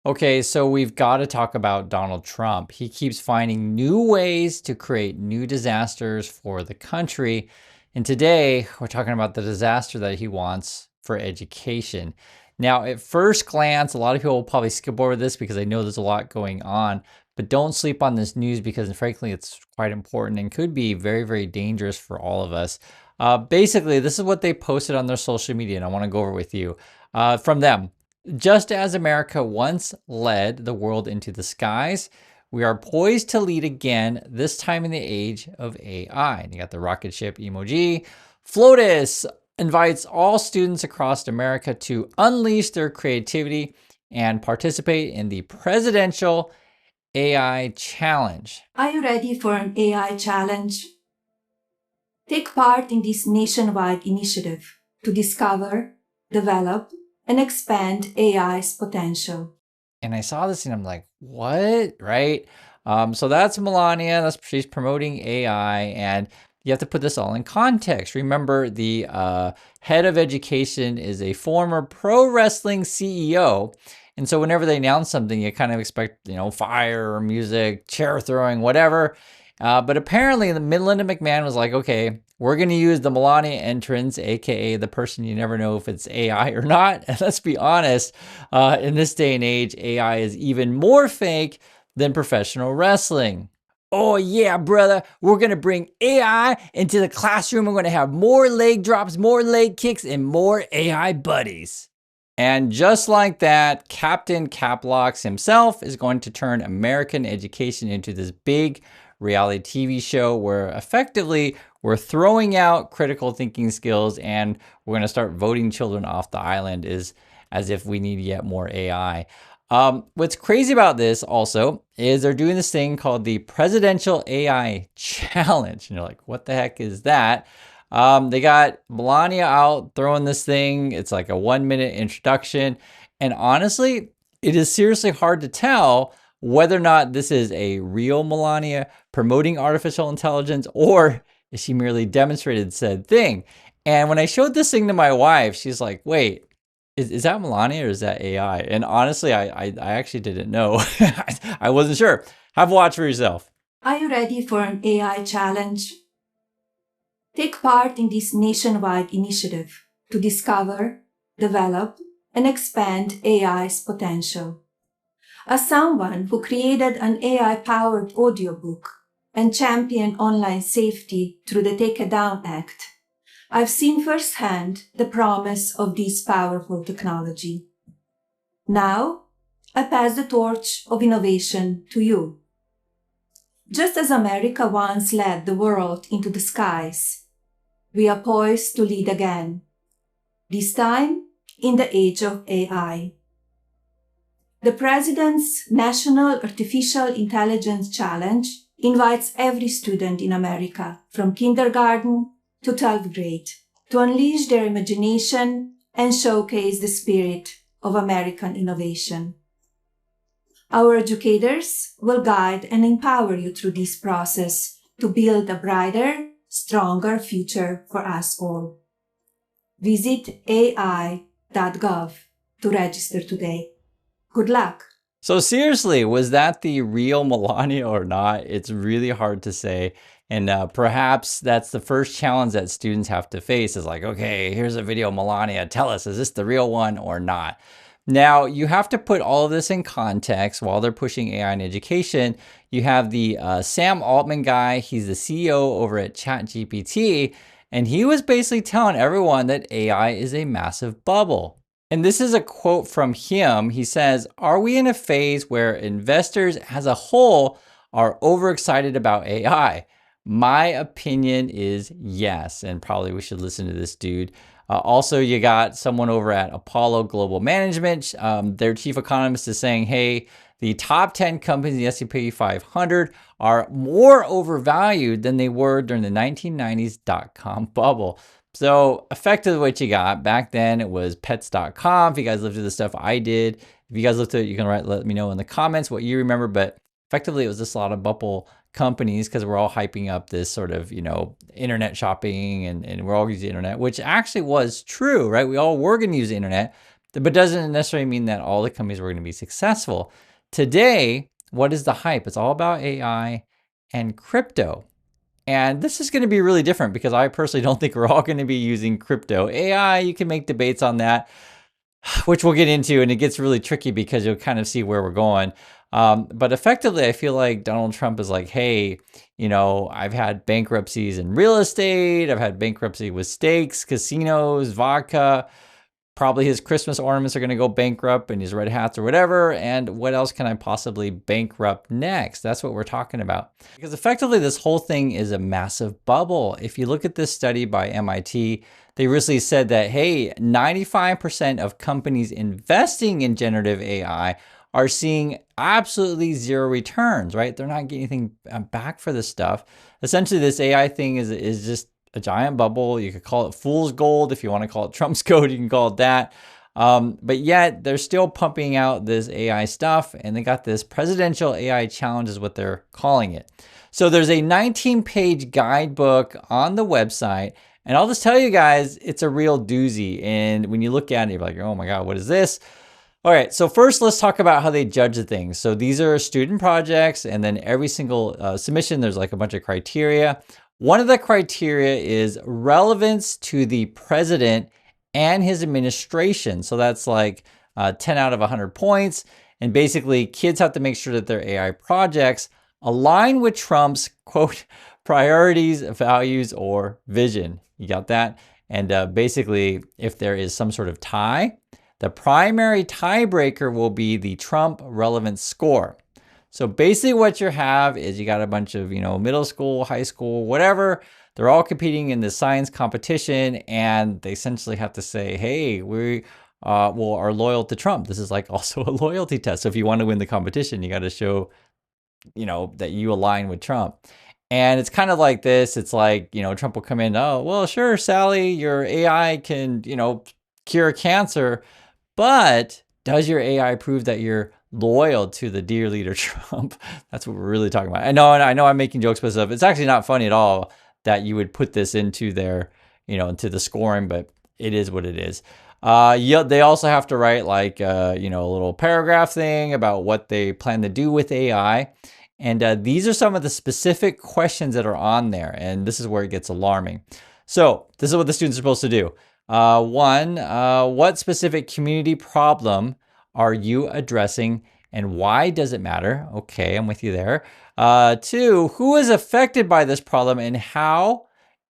Okay, so we've got to talk about Donald Trump. He keeps finding new ways to create new disasters for the country. And today we're talking about the disaster that he wants for education. Now, at first glance, a lot of people will probably skip over this because they know there's a lot going on. But don't sleep on this news because, frankly, it's quite important and could be very, very dangerous for all of us. Basically, this is what they posted on their social media, and I want to go over with you from them. Just as America once led the world into the skies, we are poised to lead again, this time in the age of AI. And you got the rocket ship emoji. FLOTUS invites all students across America to unleash their creativity and participate in the Presidential AI Challenge. Are you ready for an AI challenge? Take part in this nationwide initiative to discover, develop, and expand AI's potential. And I saw this and I'm like, what? Right? So that's Melania. She's promoting AI, and you have to put this all in context. Remember, the head of education is a former pro wrestling CEO. And so whenever they announce something, you kind of expect, fire or music, chair throwing, whatever. But apparently, the Linda McMahon was like, okay, we're going to use the Melania entrance, aka the person you never know if it's AI or not. And let's be honest, in this day and age, AI is even more fake than professional wrestling. Oh yeah, brother, we're going to bring AI into the classroom. We're going to have more leg drops, more leg kicks, and more AI buddies. And just like that, Captain Caplocks himself is going to turn American education into this big reality TV show where effectively we're throwing out critical thinking skills and we're going to start voting children off the island as if we need yet more AI. What's crazy about this also is they're doing this thing called the Presidential AI Challenge. And you're like, what the heck is that? They got Melania out throwing this thing. It's like a 1-minute introduction. And honestly, it is seriously hard to tell whether or not this is a real Melania promoting artificial intelligence or if she merely demonstrated said thing. And when I showed this thing to my wife, she's like, wait, is that Melania or is that AI? And honestly, I actually didn't know. I wasn't sure. Have a watch for yourself. Are you ready for an AI challenge? Take part in this nationwide initiative to discover, develop, and expand AI's potential. As someone who created an AI-powered audiobook and championed online safety through the Take It Down Act, I've seen firsthand the promise of this powerful technology. Now, I pass the torch of innovation to you. Just as America once led the world into the skies, we are poised to lead again, this time in the age of AI. The President's National Artificial Intelligence Challenge invites every student in America, from kindergarten to 12th grade, to unleash their imagination and showcase the spirit of American innovation. Our educators will guide and empower you through this process to build a brighter, stronger future for us all. Visit ai.gov to register today. Good luck. So seriously, was that the real Melania or not? It's really hard to say. And perhaps that's the first challenge that students have to face is like, okay, here's a video of Melania. Tell us, is this the real one or not? Now, you have to put all of this in context while they're pushing AI in education. You have the Sam Altman guy. He's the CEO over at ChatGPT. And he was basically telling everyone that AI is a massive bubble. And this is a quote from him. He says, "Are we in a phase where investors as a whole are overexcited about AI? My opinion is yes." And probably we should listen to this dude. Also, you got someone over at Apollo Global Management. Their chief economist is saying, hey, the top 10 companies in the S&P 500 are more overvalued than they were during the 1990s dot-com bubble. So effectively what you got back then, it was pets.com. If you guys lived through the stuff I did, if you guys lived through it, you can let me know in the comments what you remember. But effectively it was just a lot of bubble companies because we're all hyping up this sort of, internet shopping and we're all using the internet, which actually was true, right? We all were going to use the internet. but doesn't necessarily mean that all the companies were going to be successful. Today, what is the hype? It's all about AI and crypto. And this is going to be really different because I personally don't think we're all going to be using crypto. AI, you can make debates on that, which we'll get into, and it gets really tricky because you'll kind of see where we're going. But effectively, I feel like Donald Trump is like, hey, I've had bankruptcies in real estate, I've had bankruptcy with steaks, casinos, vodka. Probably his Christmas ornaments are going to go bankrupt and his red hats or whatever. And what else can I possibly bankrupt next? That's what we're talking about. Because effectively, this whole thing is a massive bubble. If you look at this study by MIT, they recently said that, hey, 95% of companies investing in generative AI are seeing absolutely zero returns, right? They're not getting anything back for this stuff. Essentially, this AI thing is just a giant bubble. You could call it fool's gold. If you want to call it Trump's code, you can call it that. But yet they're still pumping out this AI stuff, and they got this presidential AI challenge is what they're calling it. So there's a 19-page guidebook on the website, and I'll just tell you guys, it's a real doozy. And when you look at it, you're like, oh my God, what is this? All right, so first let's talk about how they judge the things. So these are student projects, and then every single submission, there's like a bunch of criteria. One of the criteria is relevance to the president and his administration. So that's like 10 out of 100 points. And basically, kids have to make sure that their AI projects align with Trump's, quote, priorities, values, or vision. You got that? And basically, if there is some sort of tie, the primary tiebreaker will be the Trump relevance score. So basically what you have is you got a bunch of, middle school, high school, whatever. They're all competing in this science competition, and they essentially have to say, hey, we are loyal to Trump. This is like also a loyalty test. So if you want to win the competition, you got to show, that you align with Trump. And it's kind of like this. It's like, Trump will come in, oh, well, sure, Sally, your AI can, cure cancer. But does your AI prove that you're loyal to the dear leader Trump? That's what we're really talking about. I know I'm making jokes about stuff. It's actually not funny at all that you would put this into their, into the scoring, but it is what it is. They also have to write like, a little paragraph thing about what they plan to do with AI. And these are some of the specific questions that are on there. And this is where it gets alarming. So this is what the students are supposed to do. One, what specific community problem are you addressing and why does it matter? Okay, I'm with you there. Two, who is affected by this problem and how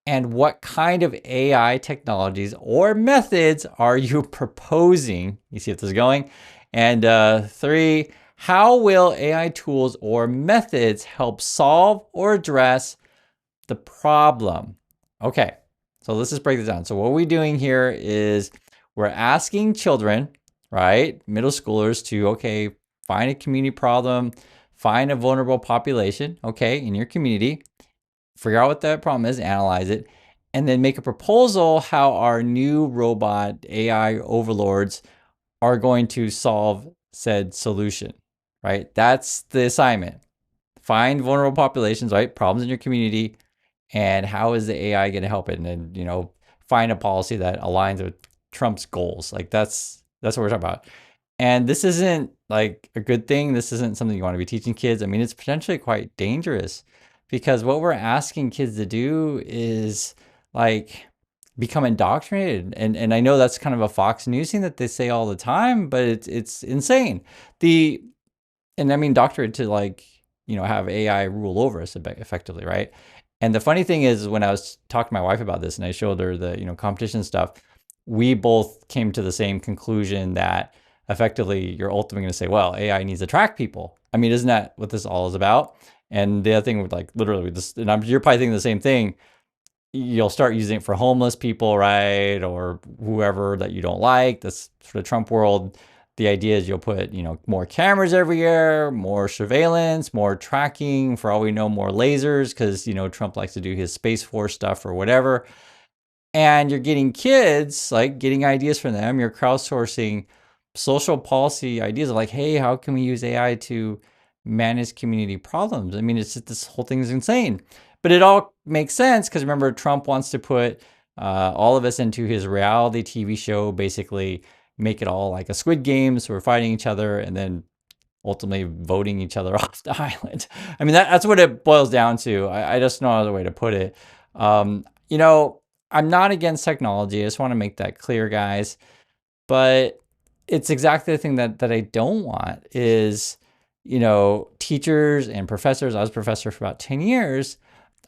and what kind of AI technologies or methods are you proposing? You see if this is going. And three, how will AI tools or methods help solve or address the problem? Okay. So let's just break this down. So what we're doing here is we're asking children, right, middle schoolers to, okay, find a community problem, find a vulnerable population, okay, in your community, figure out what that problem is, analyze it, and then make a proposal how our new robot AI overlords are going to solve said solution, right? That's the assignment. Find vulnerable populations, right, problems in your community, and how is the AI going to help it? And then, find a policy that aligns with Trump's goals. Like that's what we're talking about. And this isn't like a good thing. This isn't something you want to be teaching kids. I mean, it's potentially quite dangerous because what we're asking kids to do is like become indoctrinated. And I know that's kind of a Fox News thing that they say all the time, but it's insane. And I mean, doctorate to like, have AI rule over us effectively, right? And the funny thing is when I was talking to my wife about this and I showed her the, competition stuff, we both came to the same conclusion that effectively you're ultimately going to say, well, AI needs to track people. I mean, isn't that what this all is about? And the other thing would like literally this, and you're probably thinking the same thing. You'll start using it for homeless people, right? Or whoever that you don't like. That's sort of Trump world. The idea is you'll put, more cameras everywhere, more surveillance, more tracking, for all we know, more lasers, because, Trump likes to do his Space Force stuff or whatever. And you're getting kids, like getting ideas from them. You're crowdsourcing social policy ideas of like, hey, how can we use AI to manage community problems? I mean, it's just, this whole thing is insane. But it all makes sense because remember, Trump wants to put all of us into his reality TV show, basically, make it all like a Squid Game, so we're fighting each other and then ultimately voting each other off the island. I mean, that's what it boils down to. I just know another way to put it. You know, I'm not against technology. I just want to make that clear, guys. But it's exactly the thing that I don't want is, you know, teachers and professors. I was a professor for about 10 years.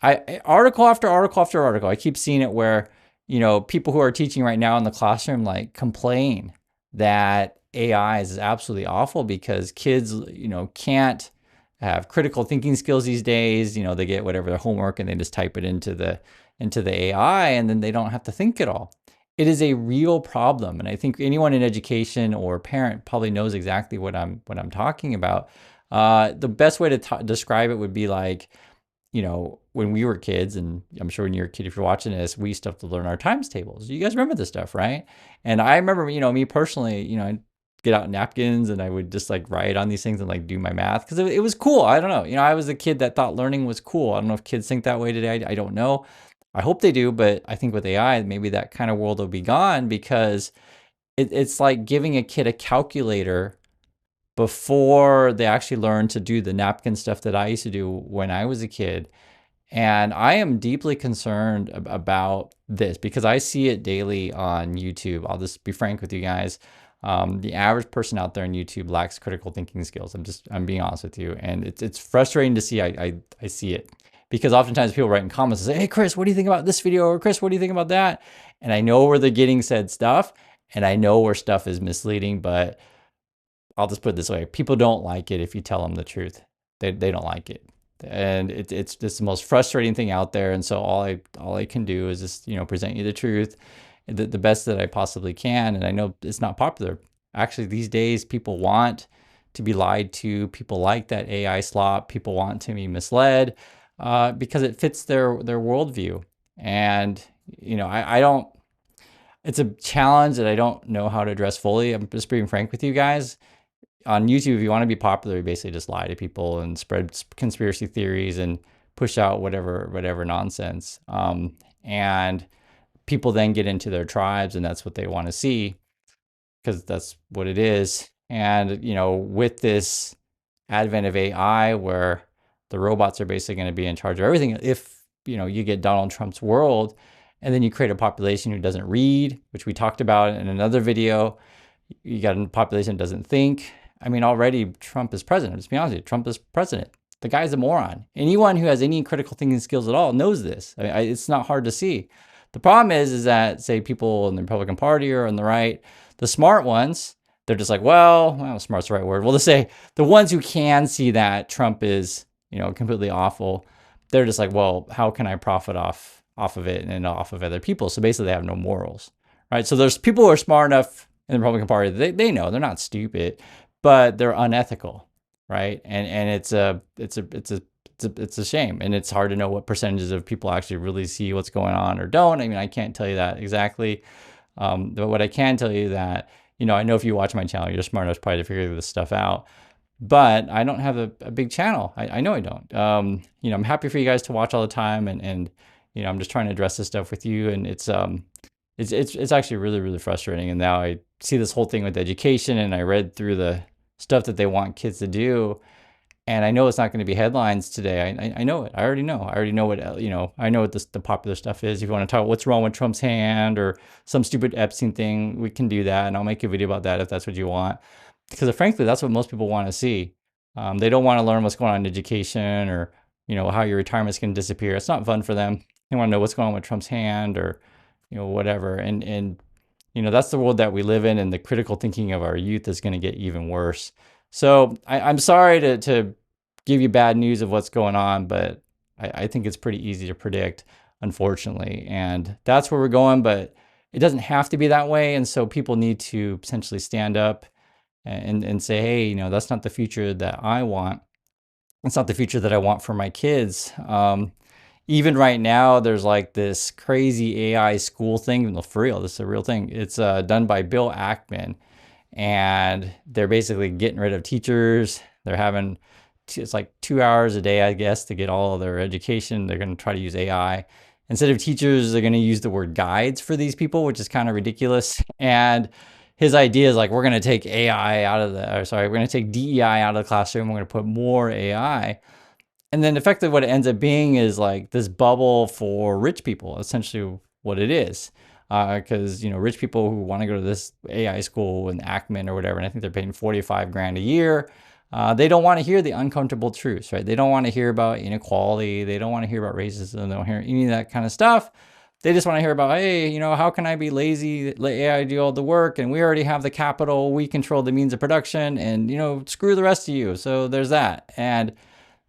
Article after article after article, I keep seeing it where, you know, people who are teaching right now in the classroom like complain that AI is absolutely awful because kids, you know, can't have critical thinking skills these days. You know, they get whatever their homework and they just type it into the AI and then they don't have to think at all. It is a real problem, and I think anyone in education or parent probably knows exactly what I'm talking about. The best way to describe it would be like, you know, when we were kids, and I'm sure when you're a kid, if you're watching this, we used to have to learn our times tables. You guys remember this stuff, right? And I remember, you know, me personally, you know, I'd get out napkins and I would just like write on these things and like do my math because it was cool. I don't know. You know, I was a kid that thought learning was cool. I don't know if kids think that way today. I don't know. I hope they do, but I think with AI, maybe that kind of world will be gone because it's like giving a kid a calculator before they actually learn to do the napkin stuff that I used to do when I was a kid. And I am deeply concerned about this because I see it daily on YouTube. I'll just be frank with you guys. The average person out there on YouTube lacks critical thinking skills. I'm being honest with you. And it's frustrating to see. I see it because oftentimes people write in comments and say, hey, Chris, what do you think about this video? Or Chris, what do you think about that? And I know where they're getting said stuff and I know where stuff is misleading, but I'll just put it this way. People don't like it if you tell them the truth. They don't like it. And it's just the most frustrating thing out there. And so all I can do is just, you know, present you the truth, the best that I possibly can. And I know it's not popular. Actually, these days, people want to be lied to. People like that AI slop. People want to be misled because it fits their worldview. And, you know, I don't, it's a challenge that I don't know how to address fully. I'm just being frank with you guys. On YouTube, if you want to be popular, you basically just lie to people and spread conspiracy theories and push out whatever nonsense. And people then get into their tribes, and that's what they want to see because that's what it is. And you know, with this advent of AI, where the robots are basically going to be in charge of everything, if you know you get Donald Trump's world, and then you create a population who doesn't read, which we talked about in another video. You got a population that doesn't think. I mean, already Trump is president. Let's be honest with you, Trump is president. The guy's a moron. Anyone who has any critical thinking skills at all knows this. I mean, it's not hard to see. The problem is that, say, people in the Republican Party or on the right, the smart ones, they're just like, well, smart's the right word. Well, to say the ones who can see that Trump is, you know, completely awful, they're just like, well, how can I profit off of it and off of other people? So basically, they have no morals, right? So there's people who are smart enough in the Republican Party. They know they're not stupid, but they're unethical, right? And it's a shame, and it's hard to know what percentages of people actually really see what's going on or don't. I mean, I can't tell you that exactly, but what I can tell you that, you know, I know if you watch my channel, you're smart enough probably to figure this stuff out. But I don't have a big channel. I know I don't. You know, I'm happy for you guys to watch all the time, and you know, I'm just trying to address this stuff with you, and it's actually really, really frustrating. And now I see this whole thing with education, and I read through the stuff that they want kids to do, and I know it's not going to be headlines today. I know it. I already know. I already know what, you know, I know what the popular stuff is. If you want to talk what's wrong with Trump's hand or some stupid Epstein thing, we can do that, and I'll make a video about that if that's what you want. Because frankly, that's what most people want to see. They don't want to learn what's going on in education or, you know, how your retirement's going to disappear. It's not fun for them. They want to know what's going on with Trump's hand or, you know, whatever. And you know, that's the world that we live in, and the critical thinking of our youth is going to get even worse. So I'm sorry to give you bad news of what's going on, but I think it's pretty easy to predict, unfortunately. And that's where we're going, but it doesn't have to be that way. And so people need to essentially stand up and say, hey, you know, that's not the future that I want. It's not the future that I want for my kids. Even right now, there's like this crazy AI school thing. No, for real, this is a real thing. It's done by Bill Ackman, and they're basically getting rid of teachers. They're having, it's like 2 hours a day, I guess, to get all of their education. They're going to try to use AI. Instead of teachers, they're going to use the word guides for these people, which is kind of ridiculous. And his idea is like, we're going to take AI out of the, or sorry, we're going to take DEI out of the classroom. We're going to put more AI. And then effectively what it ends up being is like this bubble for rich people, essentially what it is. Because, rich people who want to go to this AI school in Ackman or whatever, and I think they're paying 45 grand a year, they don't want to hear the uncomfortable truths, right? They don't want to hear about inequality. They don't want to hear about racism. They don't hear any of that kind of stuff. They just want to hear about, hey, how can I be lazy, let AI do all the work, and we already have the capital, we control the means of production, and, screw the rest of you. So there's that. And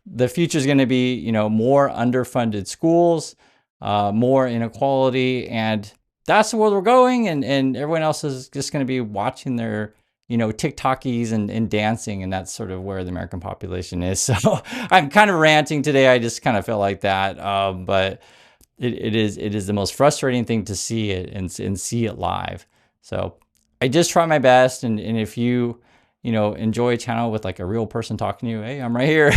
the future is going to be, more underfunded schools, more inequality, and that's the world we're going. And everyone else is just going to be watching their, TikTokies and dancing, and that's sort of where the American population is. So I'm kind of ranting today. I just kind of felt like that, but it is the most frustrating thing to see it and see it live. So I just try my best, and if you enjoy a channel with like a real person talking to you, hey, I'm right here,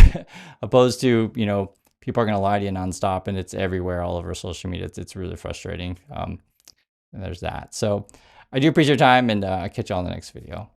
opposed to, people are going to lie to you nonstop, and it's everywhere, all over social media. It's really frustrating. And there's that. So I do appreciate your time, and I'll catch you all in the next video.